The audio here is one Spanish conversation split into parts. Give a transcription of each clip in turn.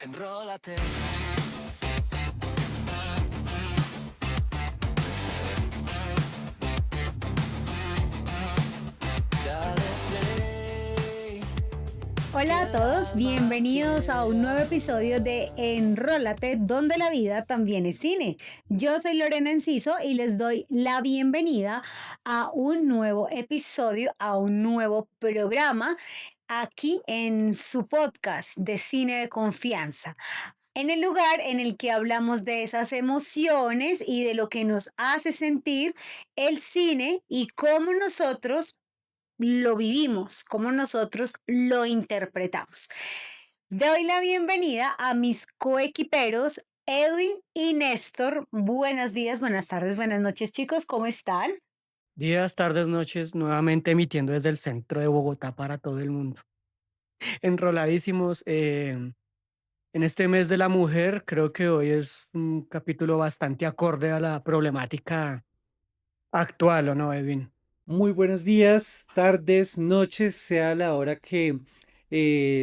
Enrólate. Dale play. Hola a todos, bienvenidos a un nuevo episodio de Enrólate, donde la vida también es cine. Yo soy Lorena Enciso y les doy la bienvenida a un nuevo episodio, a un nuevo programa aquí en su podcast de cine de confianza. En el lugar en el que hablamos de esas emociones y de lo que nos hace sentir el cine y cómo nosotros lo vivimos, cómo nosotros lo interpretamos. Doy la bienvenida a mis coequiperos Edwin y Néstor. Buenos días, buenas tardes, buenas noches, chicos, ¿cómo están? Días, tardes, noches, nuevamente emitiendo desde el centro de Bogotá para todo el mundo. Enroladísimos. En este mes de la mujer, creo que hoy es un capítulo bastante acorde a la problemática actual, ¿o no, Edwin? Muy buenos días, tardes, noches, sea la hora que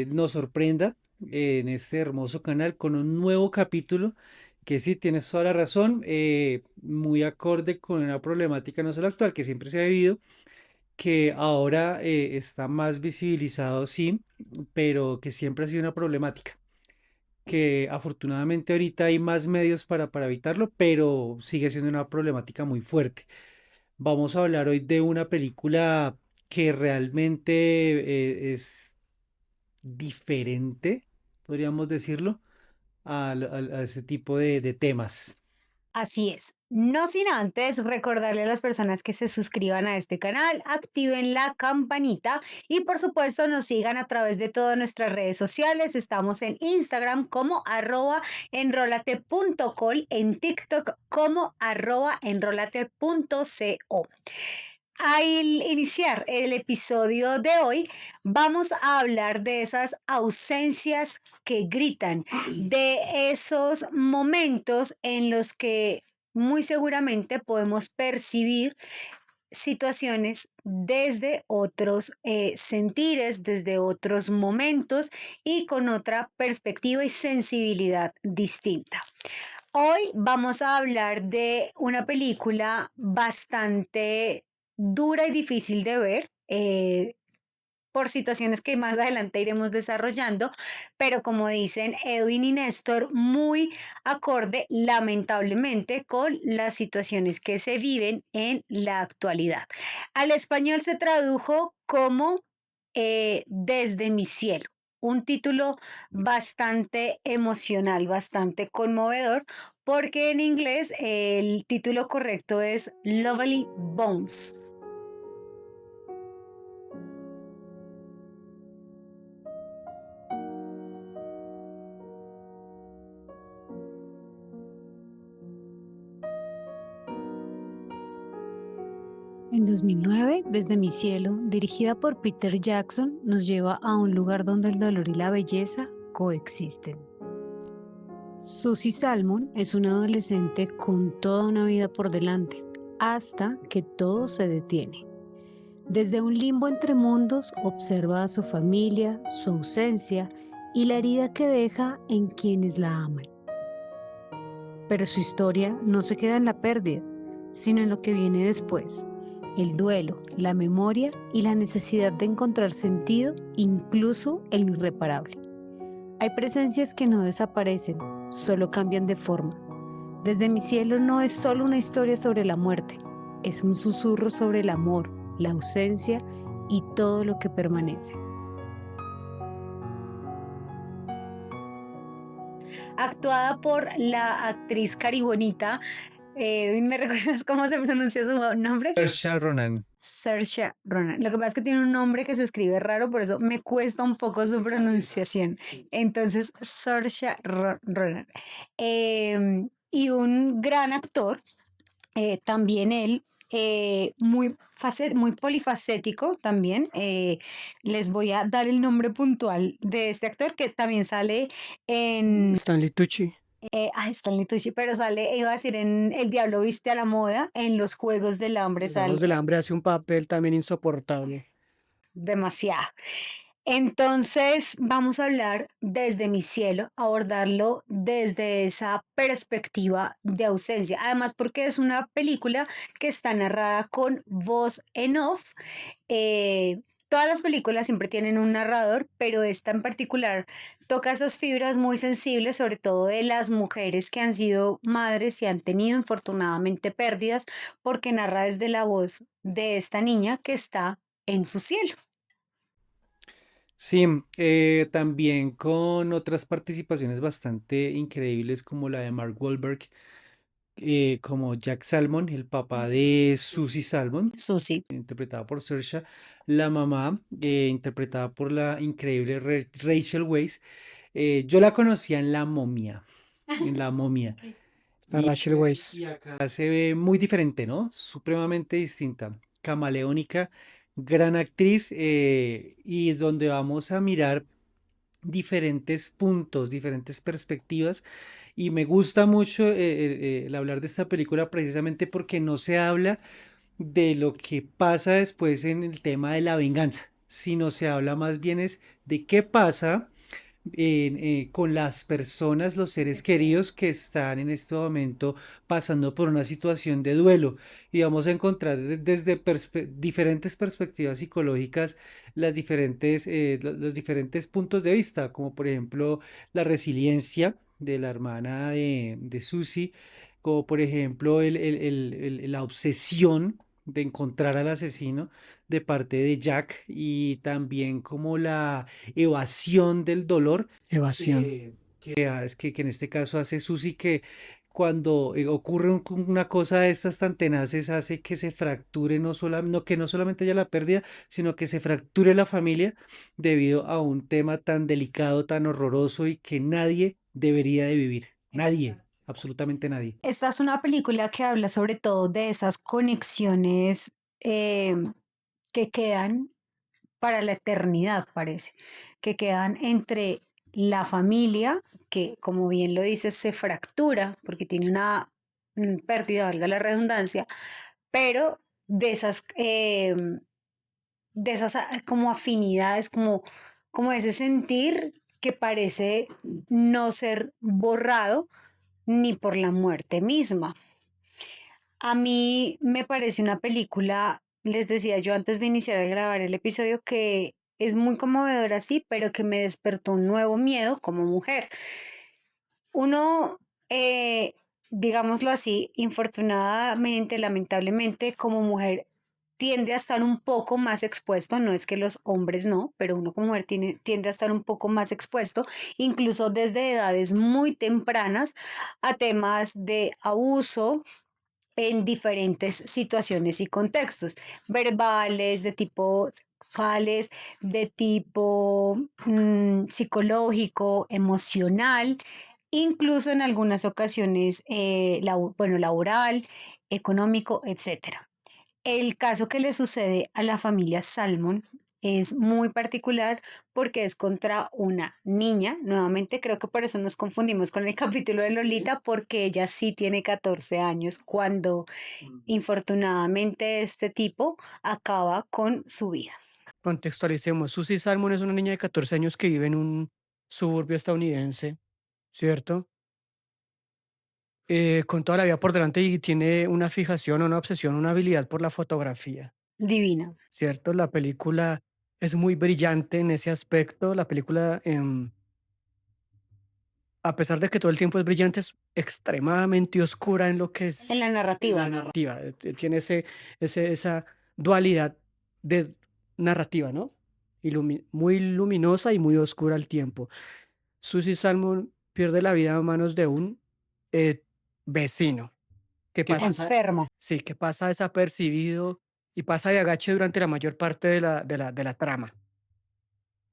nos sorprenda en este hermoso canal con un nuevo capítulo que sí, tienes toda la razón, muy acorde con una problemática no solo actual que siempre se ha vivido, que ahora está más visibilizado, sí, pero que siempre ha sido una problemática, que afortunadamente ahorita hay más medios para evitarlo, pero sigue siendo una problemática muy fuerte. Vamos a hablar hoy de una película que realmente es diferente, podríamos decirlo, a ese tipo de temas. Así es. No sin antes recordarle a las personas que se suscriban a este canal, activen la campanita y por supuesto nos sigan a través de todas nuestras redes sociales. Estamos en Instagram como @enrolate.col, en TikTok como @enrolate.co. Al iniciar el episodio de hoy, vamos a hablar de esas ausencias que gritan, de esos momentos en los que muy seguramente podemos percibir situaciones desde otros sentires, desde otros momentos y con otra perspectiva y sensibilidad distinta. Hoy vamos a hablar de una película bastante dura y difícil de ver, por situaciones que más adelante iremos desarrollando, pero como dicen Edwin y Néstor, muy acorde lamentablemente con las situaciones que se viven en la actualidad. Al español se tradujo como Desde mi cielo. Un título bastante emocional, bastante conmovedor, porque en inglés el título correcto es Lovely Bones. En 2009, Desde mi cielo, dirigida por Peter Jackson, nos lleva a un lugar donde el dolor y la belleza coexisten. Susie Salmon es una adolescente con toda una vida por delante, hasta que todo se detiene. Desde un limbo entre mundos observa a su familia, su ausencia y la herida que deja en quienes la aman. Pero su historia no se queda en la pérdida, sino en lo que viene después: el duelo, la memoria y la necesidad de encontrar sentido, incluso en lo irreparable. Hay presencias que no desaparecen, solo cambian de forma. Desde mi cielo no es solo una historia sobre la muerte, es un susurro sobre el amor, la ausencia y todo lo que permanece. Actuada por la actriz caribonita, ¿me recuerdas cómo se pronuncia su nombre? Saoirse Ronan. Saoirse Ronan. Lo que pasa es que tiene un nombre que se escribe raro, por eso me cuesta un poco su pronunciación. Entonces, Saoirse Ronan. Y un gran actor, también él, muy polifacético también. Les voy a dar el nombre puntual de este actor que también sale en Stanley Tucci. Stanley Tucci, pero sale, iba a decir, en El Diablo Viste a la Moda, en Los Juegos del Hambre Los Juegos del sale Hambre hace un papel también insoportable. demasiado. Entonces, vamos a hablar desde mi cielo, abordarlo desde esa perspectiva de ausencia. Además, porque es una película que está narrada con voz en off. Todas las películas siempre tienen un narrador, pero esta en particular toca esas fibras muy sensibles, sobre todo de las mujeres que han sido madres y han tenido infortunadamente pérdidas, porque narra desde la voz de esta niña que está en su cielo. Sí, también con otras participaciones bastante increíbles como la de Mark Wahlberg, como Jack Salmon, el papá de Susie Salmon, Susi. interpretada por Saoirse, la mamá, interpretada por la increíble Rachel Weisz. Yo la conocía en La Momia, en La Momia, A y, Rachel Weisz. y acá se ve muy diferente, ¿no? Supremamente distinta, camaleónica, gran actriz, y donde vamos a mirar diferentes puntos, diferentes perspectivas. Y me gusta mucho el hablar de esta película precisamente porque no se habla de lo que pasa después en el tema de la venganza, sino se habla más bien es de qué pasa con las personas, los seres queridos que están en este momento pasando por una situación de duelo. Y vamos a encontrar desde diferentes perspectivas psicológicas los diferentes puntos de vista, como por ejemplo la resiliencia de la hermana de Susie, como por ejemplo la obsesión de encontrar al asesino de parte de Jack, y también como la evasión del dolor Evasión. que en este caso hace Susi, que cuando ocurre una cosa de estas tan tenaces hace que se fracture que no solamente haya la pérdida, sino que se fracture la familia debido a un tema tan delicado, tan horroroso y que nadie debería de vivir. Nadie, absolutamente nadie. Esta es una película que habla sobre todo de esas conexiones que quedan para la eternidad, parece, que quedan entre la familia, que como bien lo dices, se fractura porque tiene una pérdida, valga la redundancia, pero de esas como afinidades, como ese sentir que parece no ser borrado ni por la muerte misma. A mí me parece una película, les decía yo antes de iniciar a grabar el episodio, que es muy conmovedora, sí, pero que me despertó un nuevo miedo como mujer. Uno, eh, digámoslo así, infortunadamente, lamentablemente, como mujer, tiende a estar un poco más expuesto, no es que los hombres no, pero uno como mujer tiende a estar un poco más expuesto, incluso desde edades muy tempranas, a temas de abuso en diferentes situaciones y contextos, verbales, de tipo sexuales, de tipo psicológico, emocional, incluso en algunas ocasiones, bueno, laboral, económico, etcétera. El caso que le sucede a la familia Salmon es muy particular porque es contra una niña. Nuevamente creo que por eso nos confundimos con el capítulo de Lolita, porque ella sí tiene 14 años cuando infortunadamente este tipo acaba con su vida. Contextualicemos. Susie Salmon es una niña de 14 años que vive en un suburbio estadounidense, ¿cierto? Con toda la vida por delante y tiene una fijación, una obsesión, una habilidad por la fotografía, Divina. ¿cierto? La película es muy brillante en ese aspecto. La película, a pesar de que todo el tiempo es brillante, es extremadamente oscura en lo que En la es narrativa. la narrativa. Tiene esa dualidad de narrativa, ¿no? Muy luminosa y muy oscura al tiempo. Susie Salmon pierde la vida a manos de un eh, vecino que pasa, Enfermo. sí, que pasa desapercibido y pasa de agache durante la mayor parte de la trama.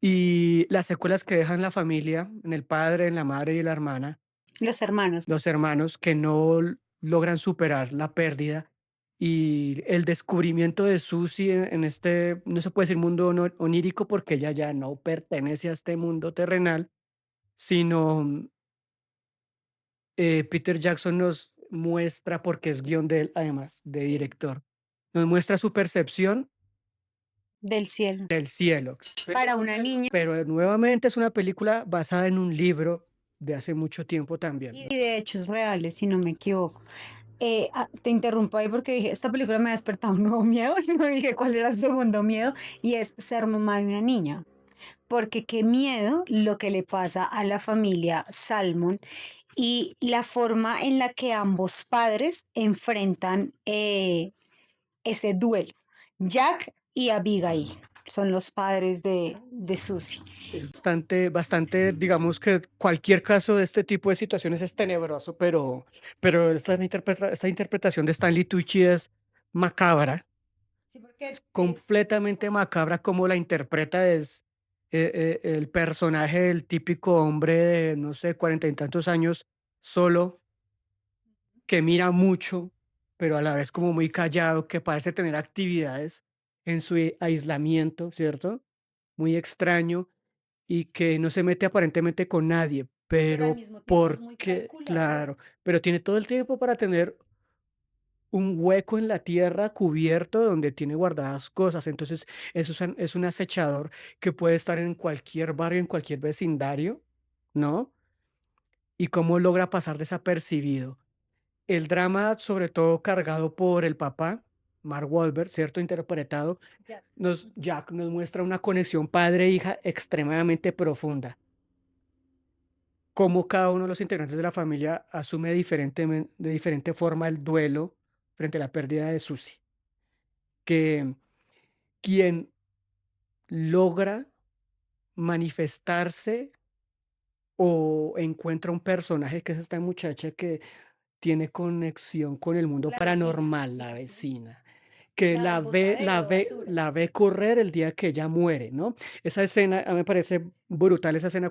Y las secuelas que dejan la familia, en el padre, en la madre y la hermana, Los hermanos. los hermanos que no logran superar la pérdida y el descubrimiento de Susie en este, no se puede decir mundo onírico porque ella ya no pertenece a este mundo terrenal, sino Peter Jackson nos muestra, porque es guión de él, además de director, nos muestra su percepción Del cielo. del cielo. Para una niña. Pero nuevamente es una película basada en un libro de hace mucho tiempo también. Y de hechos reales, si no me equivoco. Te interrumpo ahí porque dije, esta película me ha despertado un nuevo miedo y no dije cuál era el segundo miedo y es ser mamá de una niña. Porque qué miedo lo que le pasa a la familia Salmon y la forma en la que ambos padres enfrentan ese duelo. Jack y Abigail son los padres de Susie. Es bastante, digamos que cualquier caso de este tipo de situaciones es tenebroso, pero esta interpretación de Stanley Tucci es macabra, Sí, porque es completamente macabra como la interpreta. Es el personaje del típico hombre de, no sé, 40 y tantos años, solo, que mira mucho, pero a la vez como muy callado, que parece tener actividades en su aislamiento, ¿cierto? Muy extraño, y que no se mete aparentemente con nadie, pero al pero mismo tiempo es muy porque, calculador. claro, pero tiene todo el tiempo para tener un hueco en la tierra cubierto donde tiene guardadas cosas. Entonces, es un acechador que puede estar en cualquier barrio, en cualquier vecindario, ¿no? Y cómo logra pasar desapercibido. El drama, sobre todo cargado por el papá, Mark Wahlberg, ¿cierto? Interpretado, Jack nos muestra una conexión padre-hija extremadamente profunda. Cómo cada uno de los integrantes de la familia asume de diferente forma el duelo frente a la pérdida de Susie. Que quien logra manifestarse o encuentra un personaje, que es esta muchacha que tiene conexión con el mundo La vecina, paranormal, sí, la sí, sí. vecina, que La del botadero de basuras. la ve correr el día que ella muere, ¿no? Esa escena, a mí me parece brutal, esa escena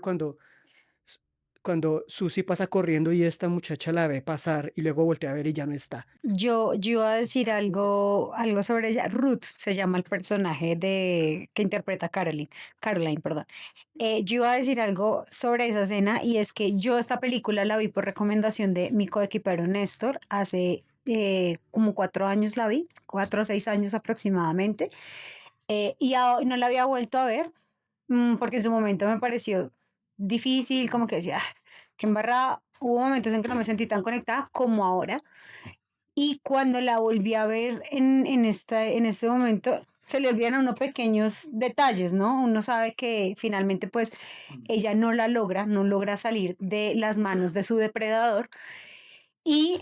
s- cuando Susie pasa corriendo y esta muchacha la ve pasar y luego voltea a ver y ya no está. Yo iba a decir algo sobre ella. Ruth se llama el personaje que interpreta Caroline, perdón. Yo iba a decir algo sobre esa escena y es que yo esta película la vi por recomendación de mi coequipero Néstor hace como 4 años la vi, 4 o 6 años aproximadamente, no la había vuelto a ver porque en su momento me pareció difícil, como que decía, "Ah, qué embarrada". Hubo momentos en que no me sentí tan conectada como ahora. Y cuando la volví a ver en este momento, se le olvidan a uno pequeños detalles, ¿no? Uno sabe que finalmente, pues, ella no logra salir de las manos de su depredador. Y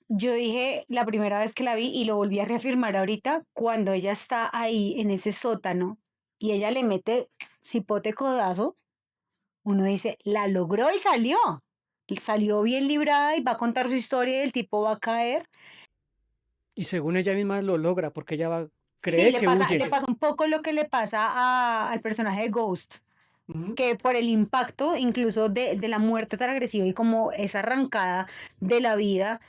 yo dije la primera vez que la vi y lo volví a reafirmar ahorita, cuando ella está ahí en ese sótano y ella le mete cipote codazo, uno dice, la logró y salió. Salió bien librada y va a contar su historia y el tipo va a caer. Y según ella misma lo logra, porque Sí, cree que huye. le pasa un poco lo que le pasa al personaje de Ghost, Ujú. que por el impacto incluso de la muerte tan agresiva y como esa arrancada de la vida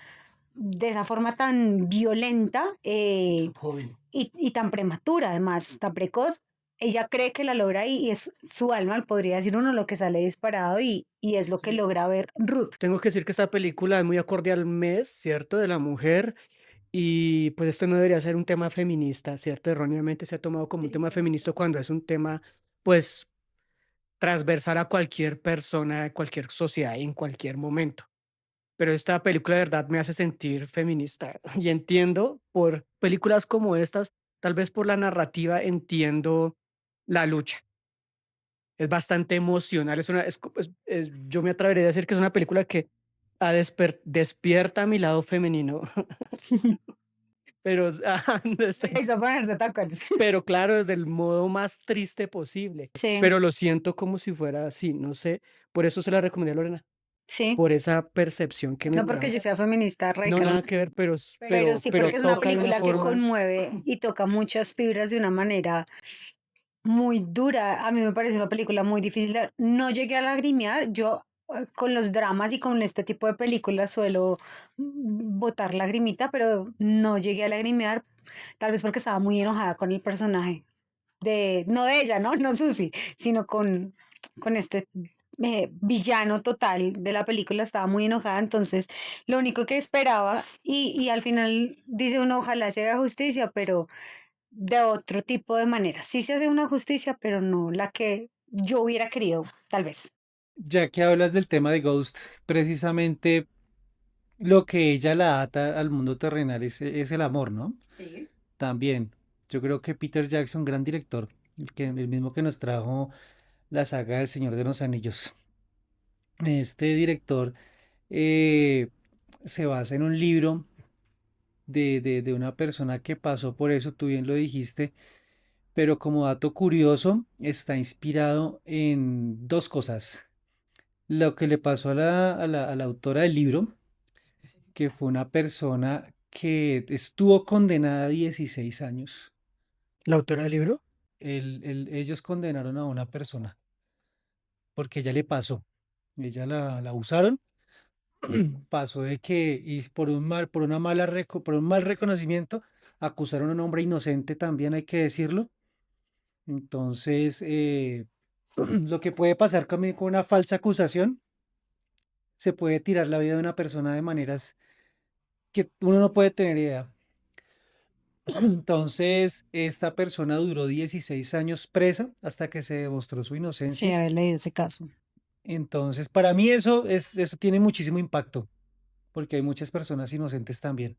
de esa forma tan violenta Joven. y tan prematura, además, tan precoz, ella cree que la logra y es su alma, podría decir uno, lo que sale disparado y es lo que logra ver Ruth. Tengo que decir que esta película es muy acorde al mes, ¿cierto? De la mujer. Y pues esto no debería ser un tema feminista, ¿cierto? Erróneamente se ha tomado como un tema feminista cuando es un tema, pues, transversal a cualquier persona, a cualquier sociedad y en cualquier momento. Pero esta película de verdad me hace sentir feminista y entiendo por películas como estas, tal vez por la narrativa, entiendo la lucha. Es bastante emocional, yo me atrevería a decir que es una película que despierta mi lado femenino, pero Hizo ponerse tacones. pero claro, desde el modo más triste posible, Sí, pero lo siento como si fuera así, no sé, por eso se la recomendé a Lorena, sí. por esa percepción que me No porque trajo. yo sea feminista No, radical, nada que ver, pero sí pero porque es una toca de una película que forma. conmueve y toca muchas fibras de una manera muy dura. A mí me parece una película muy difícil. No llegué a lagrimear. Yo con los dramas y con este tipo de películas suelo botar lagrimita, pero no llegué a lagrimear, tal vez porque estaba muy enojada con el personaje no de ella, ¿no? No Susi, sino con este villano total de la película, estaba muy enojada, entonces lo único que esperaba, y al final dice uno, ojalá se haga justicia, pero de otro tipo de manera. Sí se hace una justicia, pero no la que yo hubiera querido, tal vez. Ya que hablas del tema de Ghost, precisamente lo que ella la ata al mundo terrenal es el amor, ¿no? Sí. También, yo creo que Peter Jackson, gran director, el mismo que nos trajo la saga del Señor de los Anillos. Este director eh, se basa en un libro de una persona que pasó por eso, tú bien lo dijiste, pero como dato curioso, está inspirado en dos cosas. Lo que le pasó a la autora del libro, que fue una persona que estuvo condenada a 16 años. ¿La autora del libro? Ellos condenaron a una persona porque ella le pasó. Ella la usaron. Pasó de que y por una por un mal reconocimiento, acusaron a un hombre inocente también, hay que decirlo. Entonces, lo que puede pasar con una falsa acusación, se puede tirar la vida de una persona de maneras que uno no puede tener idea. Entonces, esta persona duró 16 años presa hasta que se demostró su Sí, inocencia. haber leído ese caso. Entonces, para mí eso tiene muchísimo impacto, porque hay muchas personas inocentes también.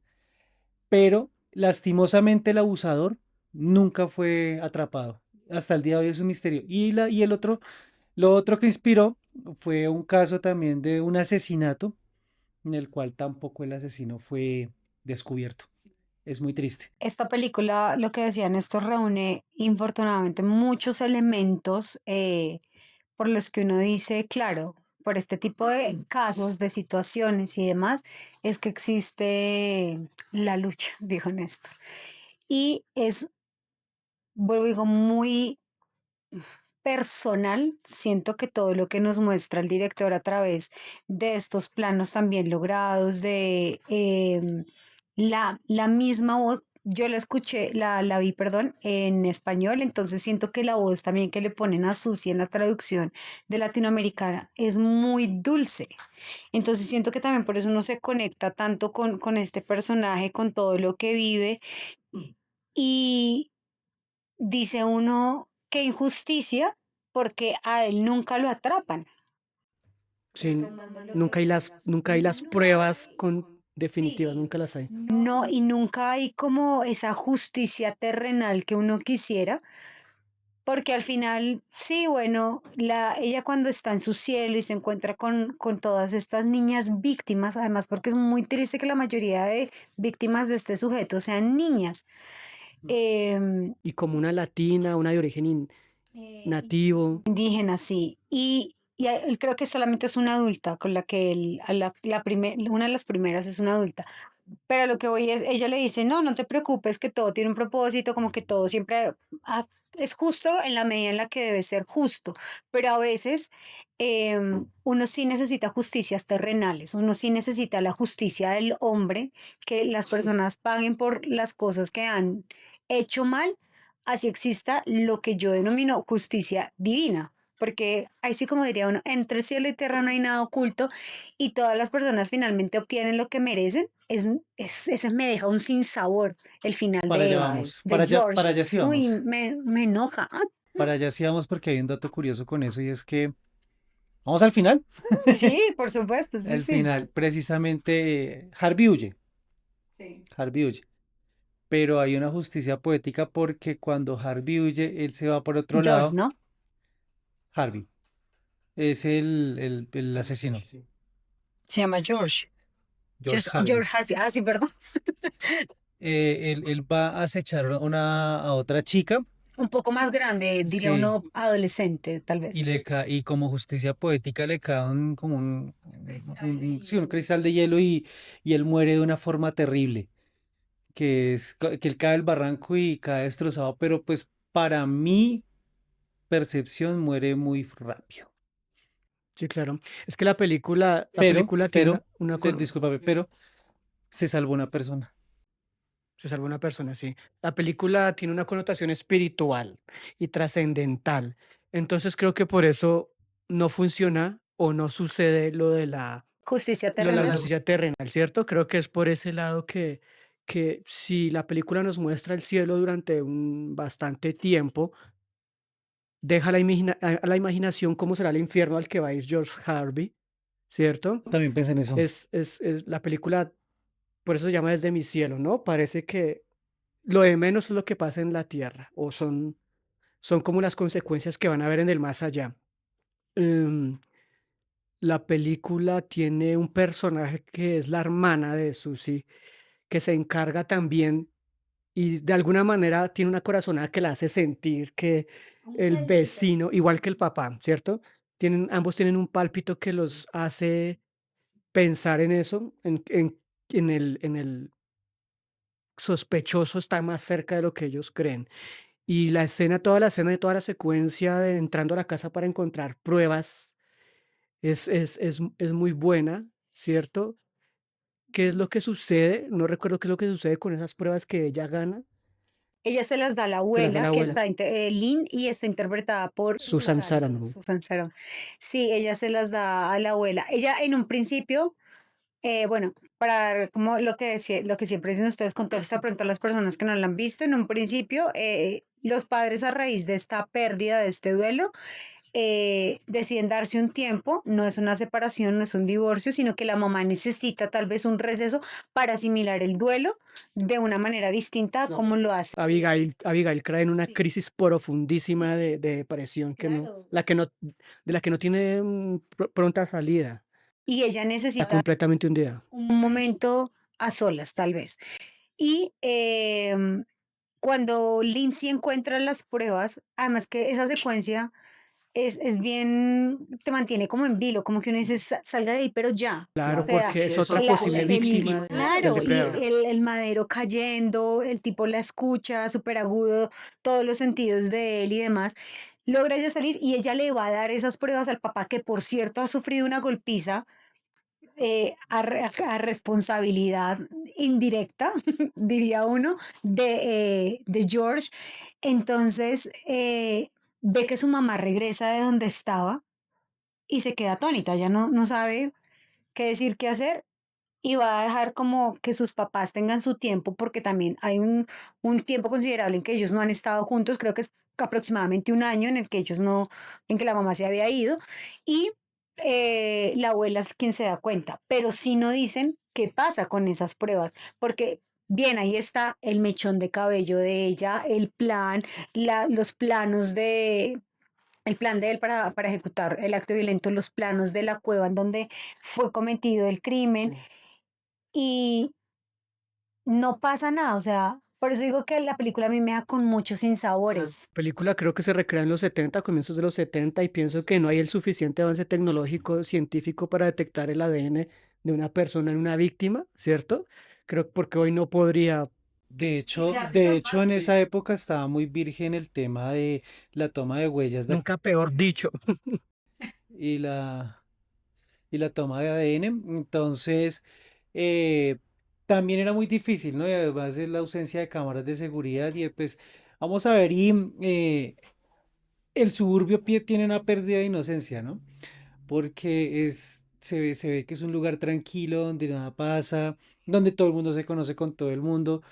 Pero lastimosamente el abusador nunca fue atrapado. Hasta el día de hoy es un misterio. Lo otro que inspiró fue un caso también de un asesinato en el cual tampoco el asesino fue descubierto. Es muy triste. Esta película, lo que decían, esto reúne infortunadamente muchos elementos por los que uno dice, claro, por este tipo de casos, de situaciones y demás, es que existe la lucha, dijo Néstor. Y es, vuelvo y digo, muy personal. Siento que todo lo que nos muestra el director a través de estos planos tan bien logrados, de la misma voz, yo la escuché, la vi, perdón, en español, entonces siento que la voz también que le ponen a Susi en la traducción de latinoamericana es muy dulce. Entonces siento que también por eso uno se conecta tanto con este personaje, con todo lo que vive y dice uno, qué injusticia, porque a él nunca lo atrapan. Sí, Retomando lo que decía nunca hay Susi, las nunca pruebas hay, definitivas, sí, nunca las hay. no, y nunca hay como esa justicia terrenal que uno quisiera, porque al final, sí, bueno, ella cuando está en su cielo y se encuentra con todas estas niñas víctimas, además porque es muy triste que la mayoría de víctimas de este sujeto sean niñas. em, Y como una latina, una de origen nativo. Indígena, sí. Y él creo que solamente es una adulta con la que él, una de las primeras es una adulta. Pero lo que voy es, ella le dice, no, no te preocupes, que todo tiene un propósito, como que todo siempre es justo en la medida en la que debe ser justo. Pero a veces uno sí necesita justicias terrenales, uno sí necesita la justicia del hombre, que las personas paguen por las cosas que han hecho mal, así exista lo que yo denomino justicia divina. Porque ahí sí, como diría uno, entre cielo y tierra no hay nada oculto y todas las personas finalmente obtienen lo que merecen. Ese me deja un sinsabor el final Para allá vamos. de George. Para allá sí Uy, vamos. me enoja. Para allá sí vamos porque hay un dato curioso con eso y es que vamos al final. Sí, por supuesto, sí, El sí. final, precisamente, Harvey huye. Sí. Harvey huye. Pero hay una justicia poética porque cuando Harvey huye, él se va por otro George, lado. ¿no? Harvey es el asesino, Sí. Se llama George. George George Harvey. Harvey. Ah, sí, perdón. Él va a acechar a otra chica, Un poco más grande, diría sí, uno adolescente, tal vez. y como justicia poética le cae como sí, un cristal de hielo y él muere de una forma terrible, que él cae del barranco y cae destrozado, pero pues para mi percepción muere muy rápido. Sí, claro. Es que la Pero, película tiene pero, una con- discúlpame, pero se salvó una persona. se salva una persona, sí. La película tiene una connotación espiritual y trascendental. Entonces creo que por eso no funciona o no sucede Justicia lo de la terrenal. justicia terrenal, ¿cierto? Creo que es por ese lado que si la película nos muestra el cielo durante un bastante tiempo, deja a la imaginación cómo será el infierno al que va a ir George Harvey, ¿cierto? También pensé en eso. Es la película, por eso se llama Desde mi cielo, ¿no? Parece que lo de menos es lo que pasa en la tierra, o son como las consecuencias que van a ver en el más allá. Em, la película tiene un personaje que es la hermana de Susie, que se encarga también y de alguna manera tiene una corazonada que la hace sentir que el vecino, igual que el papá, ¿cierto? Ambos tienen un pálpito que los hace pensar en eso, en el sospechoso está más cerca de lo que ellos creen. Y toda la escena de toda la secuencia de entrando a la casa para encontrar pruebas es muy buena, ¿cierto? ¿Qué es lo que sucede? No recuerdo qué es lo que sucede con esas pruebas que ella gana. Ella se las da a la Se las da la abuela, que abuela, está Lynn, y está interpretada por Susan Sarandon. Susan Sarandon. Sí, ella se las da a la abuela. Ella en un principio, bueno, para dar como lo que decía, lo que siempre dicen ustedes, contexto de pronto a las personas que no la han visto, en un principio, los padres a raíz de esta pérdida, de este duelo, deciden darse un tiempo, no es una separación, no es un divorcio, sino que la mamá necesita tal vez un receso para asimilar el duelo de una manera distinta a No. como lo hace. Abigail cae en una Sí, crisis profundísima de depresión claro. de la que no tiene pronta salida. Y ella Está necesita completamente hundida. un momento a solas, tal vez. Y cuando Lindsay encuentra las pruebas, además que esa secuencia es bien, te mantiene como en vilo, como que uno dice, Salga de ahí, pero ya". O Claro, sea, porque es otra la- posible el, víctima del claro, y depredador. el madero cayendo, el tipo la escucha, súper agudo, todos los sentidos de él y demás. Logra ella salir y ella le va a dar esas pruebas al papá, que por cierto ha sufrido una golpiza a responsabilidad indirecta, diría uno, de George. Entonces, ve que su mamá regresa de donde estaba y se queda atónita, ya no sabe qué decir, qué hacer. Y va a dejar como que sus papás tengan su tiempo, porque también hay un tiempo considerable en que ellos no han estado juntos, creo que es aproximadamente un año en el que ellos no, en que la mamá se había ido, y la abuela es quien se da cuenta, pero sí no dicen qué pasa con esas pruebas, porque bien, ahí está el mechón de cabello de ella, el plan, los planos el plan de él para ejecutar el acto violento, los planos de la cueva en donde fue cometido el crimen, Sí. y no pasa nada, o sea, por eso digo que la película a mí me da con muchos La sinsabores. película creo que se recrea en los 70, comienzos de los 70, y pienso que no hay el suficiente avance tecnológico, científico para detectar el ADN de una persona en una víctima, ¿cierto? Creo que porque hoy no podría. De hecho, en Sí. esa época estaba muy virgen el tema de la toma de huellas Nunca peor dicho. y y la toma de ADN. Entonces, eh, también era muy difícil, ¿no? Y además de la ausencia de cámaras de seguridad. Y pues, vamos a ver, el suburbio tiene una pérdida de inocencia, ¿no? Porque se ve que es un lugar tranquilo, donde nada pasa, donde todo el mundo se conoce con todo el mundo.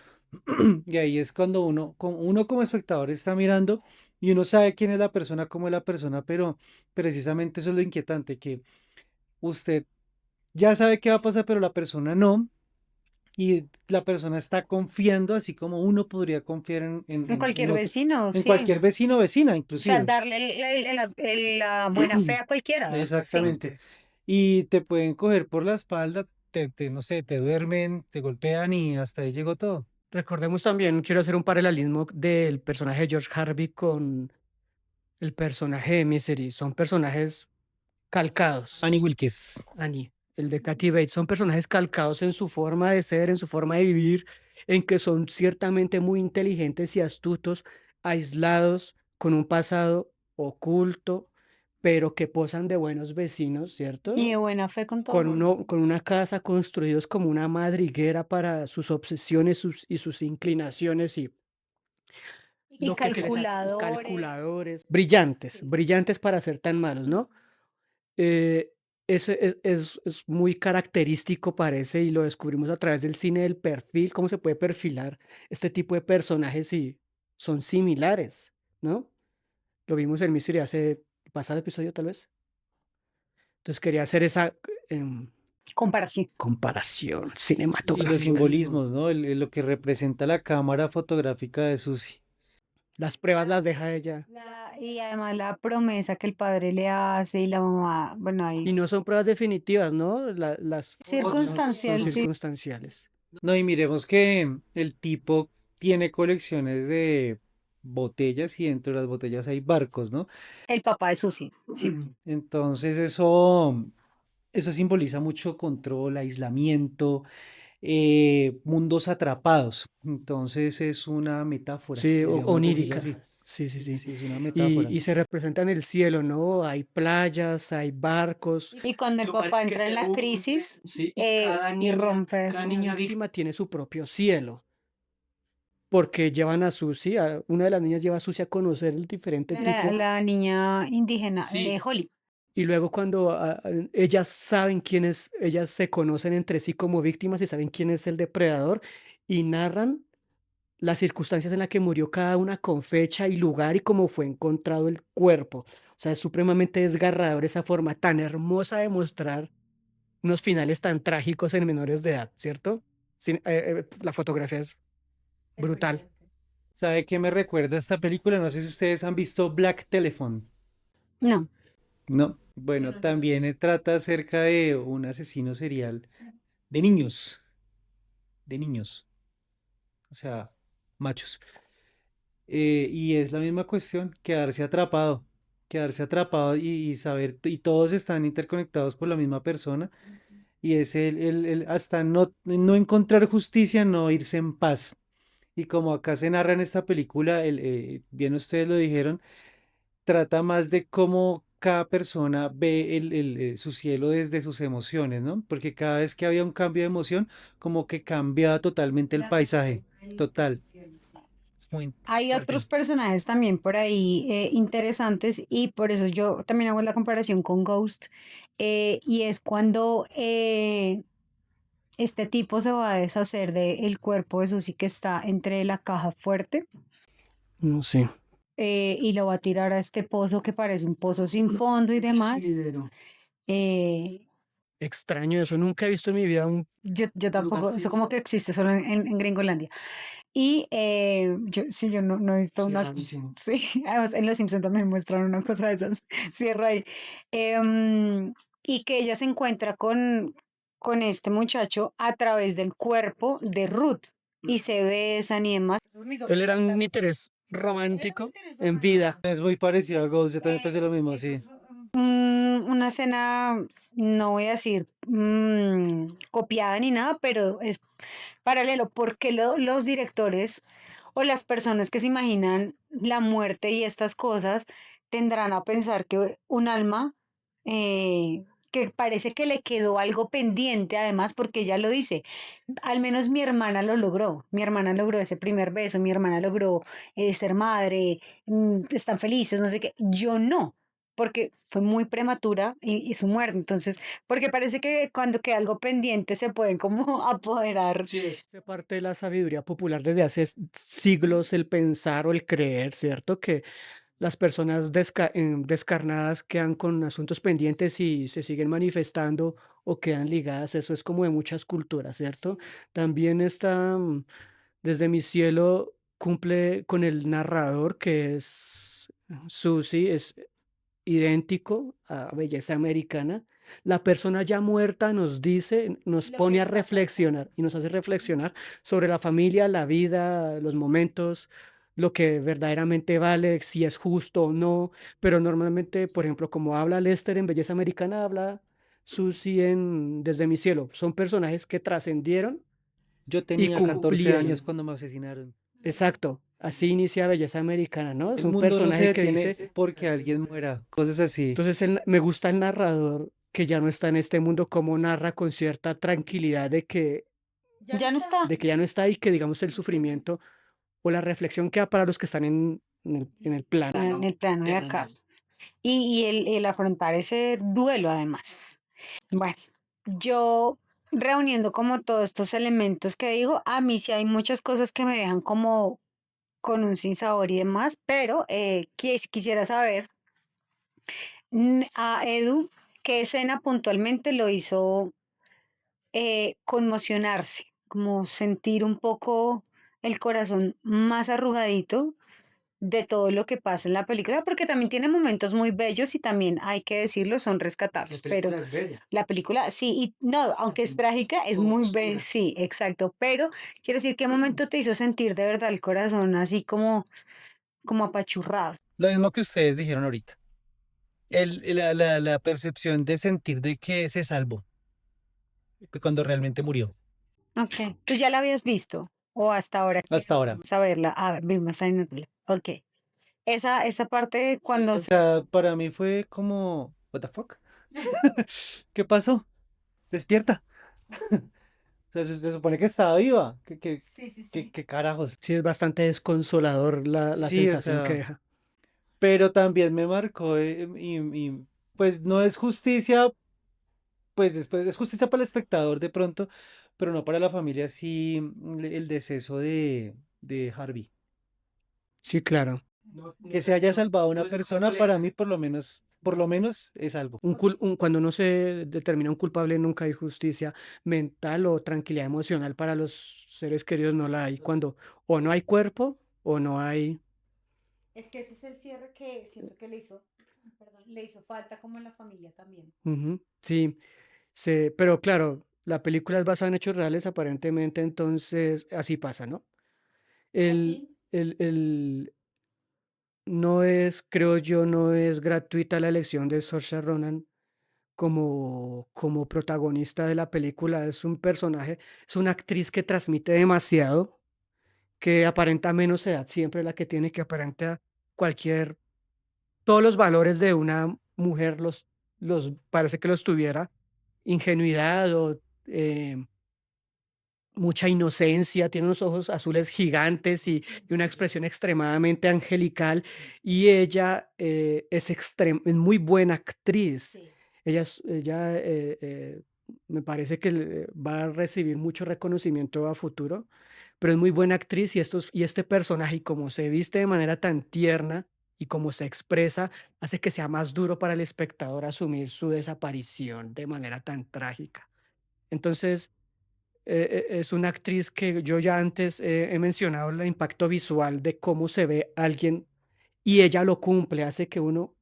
Y ahí es cuando uno como espectador está mirando y uno sabe quién es la persona, cómo es la persona, pero precisamente eso es lo inquietante, que usted ya sabe qué va a pasar, pero la persona no. Y la persona está confiando, así como uno podría confiar En cualquier vecino, en sí. cualquier vecino o vecina, O sea, inclusive. darle la buena fe a cualquiera, sí. Exactamente. Y te pueden coger por la espalda, no sé, te duermen, te golpean y hasta ahí llegó todo. Recordemos también, quiero hacer un paralelismo del personaje de George Harvey con el personaje de Misery. Son personajes calcados. Annie Wilkes. Annie, el de Kathy Bates, son personajes calcados en su forma de ser, en su forma de vivir, en que son ciertamente muy inteligentes y astutos, aislados, con un pasado oculto, pero que posan de buenos vecinos, Y de ¿cierto? buena fe con todo el mundo. Con una casa construidos como una madriguera para sus obsesiones y sus inclinaciones y Y lo que se les y calculadores. calculadores, brillantes, Sí. brillantes para ser tan malos, ¿no? eh, es muy característico, parece, y lo descubrimos a través del cine del perfil, cómo se puede perfilar este tipo de personajes y son similares, ¿no? Lo vimos en Mystery hace pasado episodio, tal vez. Entonces quería hacer esa Comparación. comparación Y los cinematográfica. simbolismos, ¿no? Lo que representa la cámara fotográfica de Susi. Las pruebas las deja ella. Y además la promesa que el padre le hace y la mamá, bueno, Y ahí no son pruebas definitivas, ¿no? Las fotos son circunstancial, sí. circunstanciales. No, y miremos que el tipo tiene colecciones de botellas y dentro de las botellas hay barcos, ¿no? El papá de Susi, sí. Entonces eso simboliza mucho control, aislamiento, mundos atrapados. Entonces es una metáfora, Sí, podríamos decirlo así. onírica. Sí, sí, sí. Sí, es una metáfora. Y se representa en el cielo, ¿no? Hay playas, hay barcos. Y cuando el Lo papá parece que entra en se la hunde, crisis sí, y rompe cada eso. niña víctima tiene su propio cielo, porque llevan a Susi, una de las niñas lleva a Susi a conocer el diferente tipo. La niña indígena de Sí, Holly. y luego cuando ellas saben quién es, ellas se conocen entre sí como víctimas y saben quién es el depredador y narran las circunstancias en las que murió cada una con fecha y lugar y cómo fue encontrado el cuerpo. O sea, es supremamente desgarrador esa forma tan hermosa de mostrar unos finales tan trágicos en menores de edad, ¿cierto? La fotografía es brutal. ¿Sabe qué me recuerda esta película? No sé si ustedes han visto Black Telephone. No, No. Bueno, también trata acerca de un asesino serial de niños, de niños, o sea, machos. Y es la misma cuestión, quedarse atrapado y saber, y todos están interconectados por la misma persona, y es el hasta no encontrar justicia, no irse en paz. Y como acá se narra en esta película, bien ustedes lo dijeron, trata más de cómo cada persona ve su cielo desde sus emociones, ¿no? Porque cada vez que había un cambio de emoción, como que cambiaba totalmente el paisaje, total. Es muy hay fuerte. otros personajes también por ahí interesantes y por eso yo también hago la comparación con Ghost y es cuando este tipo se va a deshacer del cuerpo de Susie que está entre la caja fuerte No sé. y lo va a tirar a este pozo que parece un pozo sin fondo y demás. Considero Eh, extraño eso. Nunca he visto en mi vida un yo lugar tampoco, eso así. como que existe solo en Gringolandia. Y yo, sí, yo no he visto Sí, una, rarísimo. sí, además en Los Simpsons también muestran una cosa de esas, cierra ahí. Y que ella se encuentra con este muchacho a través del cuerpo de Ruth y se besan y demás. Él era un interés romántico en vida. Es muy parecido a Ghost, yo también pensé lo mismo, sí. Una escena, no voy a decir copiada ni nada, pero es paralelo, porque los directores o las personas que se imaginan la muerte y estas cosas tendrán a pensar que un alma que parece que le quedó algo pendiente, además, porque ella lo dice, al menos mi hermana logró ese primer beso, mi hermana logró ser madre, están felices, no sé qué, yo no. Porque fue muy prematura y su muerte. Entonces, porque parece que cuando queda algo pendiente se pueden como apoderar. Sí, es hace parte de la sabiduría popular desde hace siglos el pensar o el creer, ¿cierto? Que las personas descarnadas quedan con asuntos pendientes y se siguen manifestando o quedan ligadas. Eso es como de muchas culturas, ¿cierto? También está, desde mi cielo, cumple con el narrador que es Susie, es idéntico a Belleza Americana. La persona ya muerta nos dice, nos pone a reflexionar y nos hace reflexionar sobre la familia, la vida, los momentos, lo que verdaderamente vale, si es justo o no. Pero normalmente, por ejemplo, como habla Lester en Belleza Americana, habla Susie en Desde mi cielo. Son personajes que trascendieron Yo y tenía 14 años cumplieron. cuando me asesinaron. Exacto. Así inicia Belleza Americana, ¿no? Es El un mundo no se personaje que detiene dice, porque alguien muera, cosas así. entonces me gusta el narrador que ya no está en este mundo, como narra con cierta tranquilidad Ya no está. de que ya no está y que digamos el sufrimiento o la reflexión queda para los que están en el En plano el plano de acá. terrenal. y el afrontar ese duelo además. Bueno, yo reuniendo como todos estos elementos que digo, a mí sí hay muchas cosas que me dejan como con un sinsabor y demás, pero quisiera saber a Edu qué escena puntualmente lo hizo conmocionarse, como sentir un poco el corazón más arrugadito de todo lo que pasa en la película, porque también tiene momentos muy bellos y también hay que decirlo, son La rescatables, pero película es bella, la película sí, y no, aunque es trágica, es muy bella, oscura. sí, exacto, pero quiero decir, ¿qué momento te hizo sentir de verdad el corazón así como apachurrado? Lo mismo que ustedes dijeron ahorita. La percepción de sentir de que se salvó cuando realmente murió. Ok, ¿tú ya la habías visto? ¿O hasta ahora que Hasta ahora. vamos a verla? A ver, vimos ahí en el... Ok, esa parte Sí, cuando... o sea, para mí fue como, what the fuck? ¿Qué pasó? Despierta. O sea, se supone que estaba viva. Sí, sí, ¿Qué, sí. qué carajos? Sí, es bastante desconsolador la Sí, o sensación que sea, deja. pero también me marcó pues no es justicia, pues después es justicia para el espectador de pronto, pero no para la familia, sí, el deceso de Harvey. Sí, claro. Que se haya salvado una persona, para mí por lo menos es algo. Cuando no se determina un culpable, nunca hay justicia mental o tranquilidad emocional para los seres queridos, no la hay. Cuando o no hay cuerpo o no hay... Es que ese es el cierre que siento que le hizo, perdón, le hizo falta como en la familia también. Ujú, sí, pero claro, la película es basada en hechos reales aparentemente, entonces así pasa, ¿no? Al El, fin. el, no es, creo yo, no es gratuita la elección de Saoirse Ronan como protagonista de la película. Es un personaje, es una actriz que transmite demasiado, que aparenta menos edad, siempre la que tiene que aparentar cualquier, todos los valores de una mujer parece que los tuviera, ingenuidad o mucha inocencia, tiene unos ojos azules gigantes y una expresión extremadamente angelical, y ella es muy buena actriz. Sí. Ella me parece que va a recibir mucho reconocimiento a futuro, pero es muy buena actriz y este personaje, y como se viste de manera tan tierna y como se expresa, hace que sea más duro para el espectador asumir su desaparición de manera tan trágica. Entonces, es una actriz que yo ya antes he mencionado el impacto visual de cómo se ve alguien y ella lo cumple, hace que uno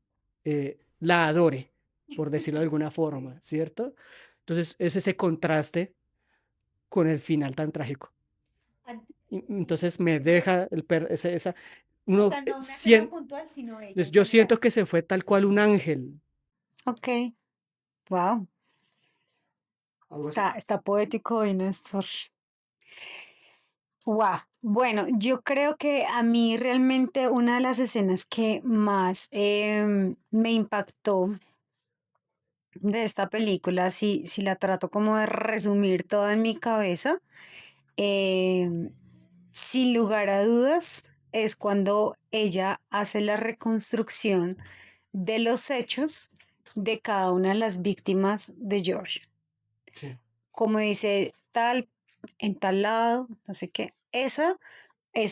la adore, por decirlo de alguna Sí. forma, ¿cierto? Entonces es ese contraste con el final tan trágico. An- Entonces me deja esa, O uno sea, no una escena sien- puntual, sino ella entonces en yo general. siento que se fue tal cual un ángel, Ok, wow, algo así. está poético hoy, Néstor. Wow, bueno, yo creo que a mí realmente una de las escenas que más me impactó de esta película, si la trato como de resumir toda en mi cabeza, em, sin lugar a dudas, es cuando ella hace la reconstrucción de los hechos de cada una de las víctimas de George. Sí. Como dice tal, en tal lado, no sé qué. Eso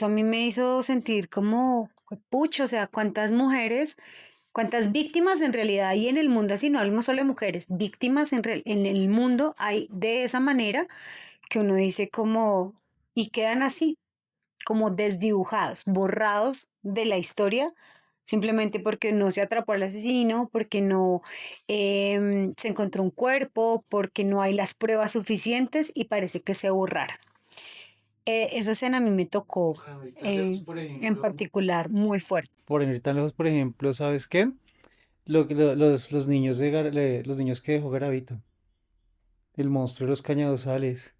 a mí me hizo sentir como, pucho, o sea, cuántas mujeres, cuántas víctimas en realidad hay en el mundo, así no hablamos solo de mujeres, víctimas en el mundo hay de esa manera que uno dice como, y quedan así, como desdibujados, borrados de la historia, simplemente porque no se atrapó al asesino, porque no se encontró un cuerpo, porque no hay las pruebas suficientes y parece que se borraron. Esa escena a mí me tocó Por en ejemplo, particular muy fuerte. Por ir tan lejos, por ejemplo, ¿sabes qué? Los niños los niños que dejó Garavito, el monstruo de los cañadosales,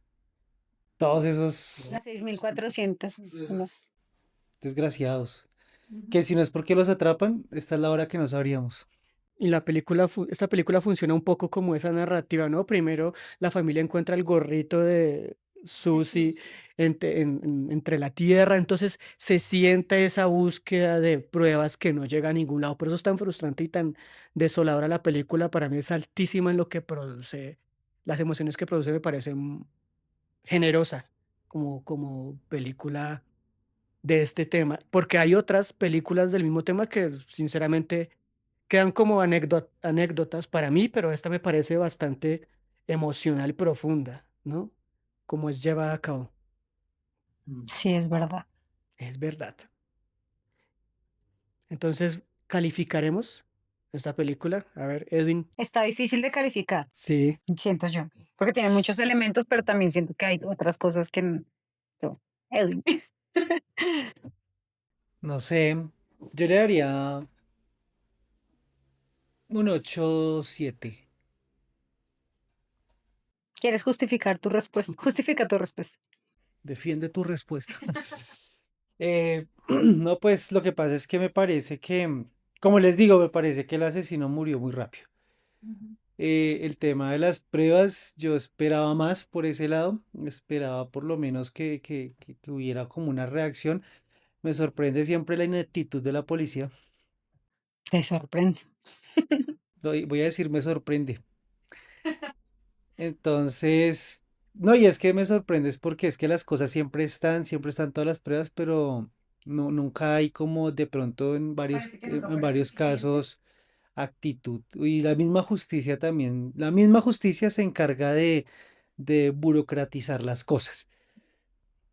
todos esos Las 6.400. ¿No? desgraciados, Ujú. que si no es porque los atrapan, esta es la hora que no sabríamos. y esta película funciona un poco como esa narrativa, ¿no? Primero la familia encuentra el gorrito Susi entre la tierra, entonces se siente esa búsqueda de pruebas que no llega a ningún lado. Por eso es tan frustrante y tan desoladora la película. Para mí es altísima en lo que produce, las emociones que produce me parecen generosa como película de este tema, porque hay otras películas del mismo tema que sinceramente quedan como anécdotas para mí, pero esta me parece bastante emocional y profunda, ¿no? Como es llevada a cabo. Mm. Sí, es verdad. Es verdad. Entonces, calificaremos esta película. A ver, Edwin. Está difícil de calificar, Sí. siento yo, porque tiene muchos elementos, pero también siento que hay otras cosas que no. Edwin. No sé, yo le daría un 8-7. ¿Quieres justificar tu respuesta? Justifica tu respuesta. Defiende tu respuesta. No, pues lo que pasa es que me parece que, como les digo, me parece que el asesino murió muy rápido. El tema de las pruebas, yo esperaba más por ese lado, esperaba por lo menos que hubiera como una reacción. Me sorprende siempre la ineptitud de la policía. Te sorprende. Voy a decir, me sorprende. Entonces, no, y es que me sorprende es porque es que las cosas siempre están todas las pruebas, pero no, nunca hay como de pronto Parece que nunca en fuera varios suficiente. casos actitud. Y la misma justicia también, la misma justicia se encarga de burocratizar las cosas.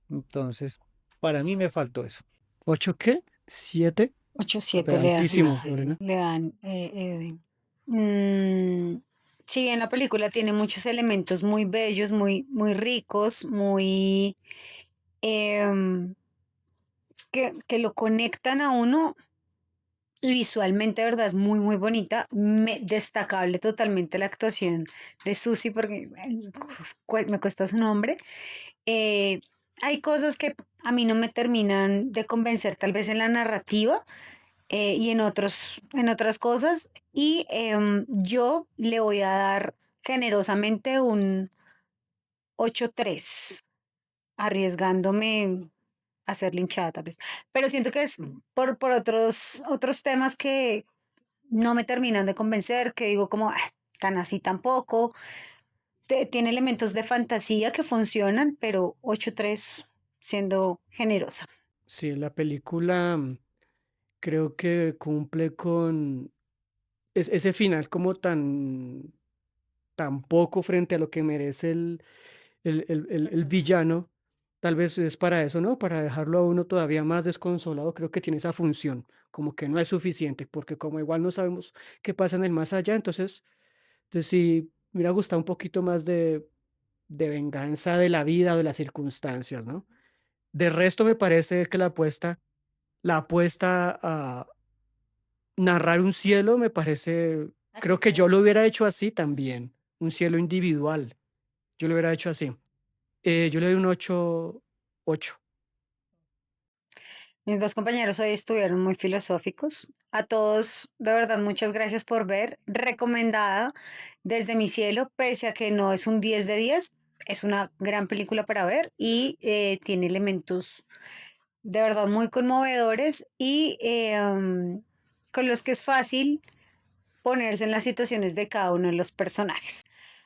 Entonces, para mí me faltó eso. ¿Ocho qué? ¿7? 8-7 Pero le dan, altísimo, Lorena. le dan Edwin. Mm, si bien la película tiene muchos elementos muy bellos, muy ricos, muy em, que lo conectan a uno y visualmente, de verdad, es muy bonita. Destacable totalmente la actuación de Susie, porque me cuesta su nombre. Eh, hay cosas que a mí no me terminan de convencer, tal vez en la narrativa y en otras cosas. Y yo le voy a dar generosamente un 8-3 arriesgándome a ser linchada tal vez. Pero siento que es por otros temas que no me terminan de convencer, que digo como, "Ah, tan así tampoco. Tiene elementos de fantasía que funcionan, pero 8-3 siendo generosa. Sí, la película creo que cumple con ese final como tan poco frente a lo que merece el villano. Tal vez es para eso, ¿no? Para dejarlo a uno todavía más desconsolado. Creo que tiene esa función, como que no es suficiente, porque como igual no sabemos qué pasa en el más allá, entonces sí, me hubiera gustado un poquito más de venganza de la vida o de las circunstancias, ¿no? De resto, me parece que la apuesta a narrar un cielo me parece, creo que yo lo hubiera hecho así también, un cielo individual. Yo lo hubiera hecho así. Yo le doy un 8. Mis dos compañeros hoy estuvieron muy filosóficos. A todos, de verdad, muchas gracias por ver. Recomendada desde mi cielo, pese a que no es un 10 de 10, es una gran película para ver y tiene elementos de verdad muy conmovedores y con los que es fácil ponerse en las situaciones de cada uno de los personajes.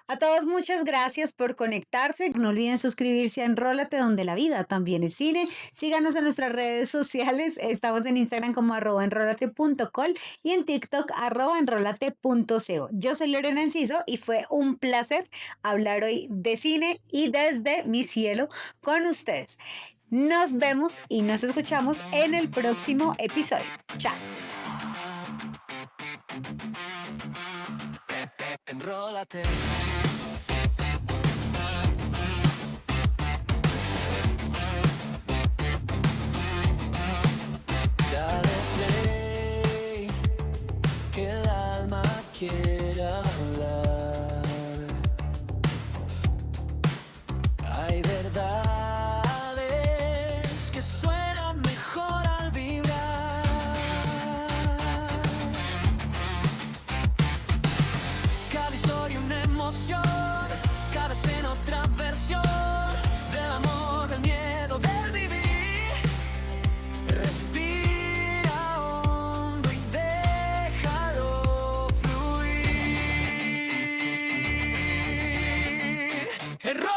A todos muchas gracias por conectarse. No olviden suscribirse a Enrólate, donde la vida también es cine. Síganos en nuestras redes sociales. Estamos en Instagram como @enrolate.col y en TikTok @enrolate.co. Yo soy Lorena Enciso y fue un placer hablar hoy de cine y desde mi cielo con ustedes. Nos vemos y nos escuchamos en el próximo episodio. Chao. Enrólate. Dale play, que el alma quiera hablar. Hay verdades que suenan mejor al vibrar. Cada historia una emoción. Error.